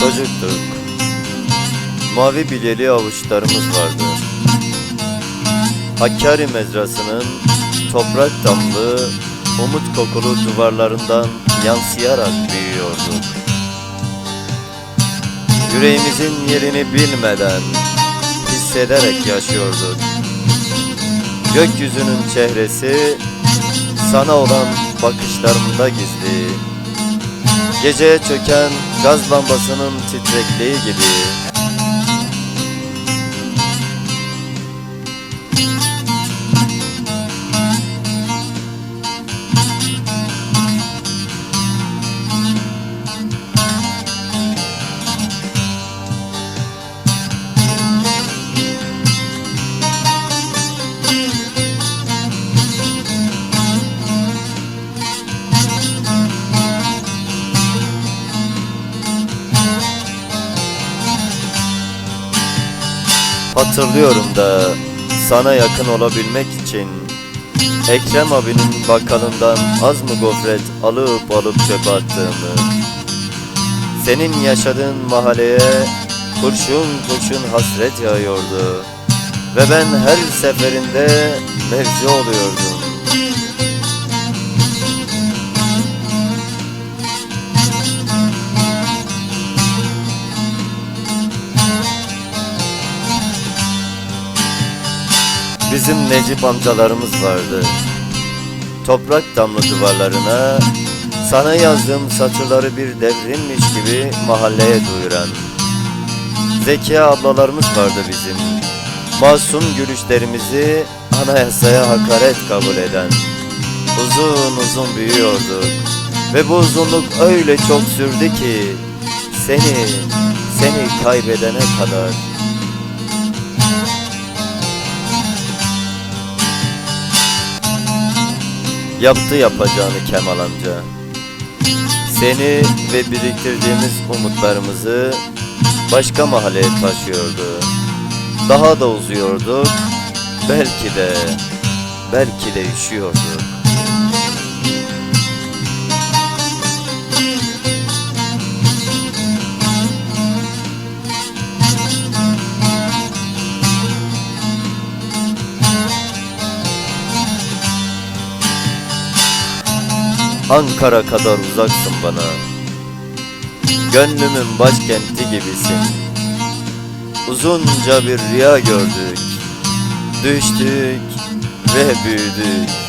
Çocuktuk. Mavi bilyeli avuçlarımız vardı. Hakkari mezrasının toprak damlı, umut kokulu duvarlarından yansıyarak büyüyorduk. Yüreğimizin yerini bilmeden, hissederek yaşıyorduk. Gökyüzünün çehresi sana olan bakışlarımda gizli. Geceye çöken gaz lambasının titrekliği gibi. Hatırlıyorum da sana yakın olabilmek için Ekrem abinin bakkalından az mı gofret alıp çöpe attığımı, senin yaşadığın mahalleye kurşun kurşun hasret yağıyordu ve ben her seferinde mevzi oluyordum. Bizim Necip amcalarımız vardı. Toprak damlı duvarlarına sana yazdığım satırları bir devrimmiş gibi mahalleye duyuran. Zeki ablalarımız vardı bizim. Masum gülüşlerimizi anayasaya hakaret kabul eden. Uzun uzun büyüyorduk ve bu uzunluk öyle çok sürdü ki seni kaybedene kadar. Yaptı yapacağını Kemal amca. Seni ve biriktirdiğimiz umutlarımızı başka mahalleye taşıyordu. Daha da uzuyorduk. Belki de üşüyorduk. Ankara kadar uzaksın bana. Gönlümün başkenti gibisin. Uzunca bir rüya gördük. Düştük ve büyüdük.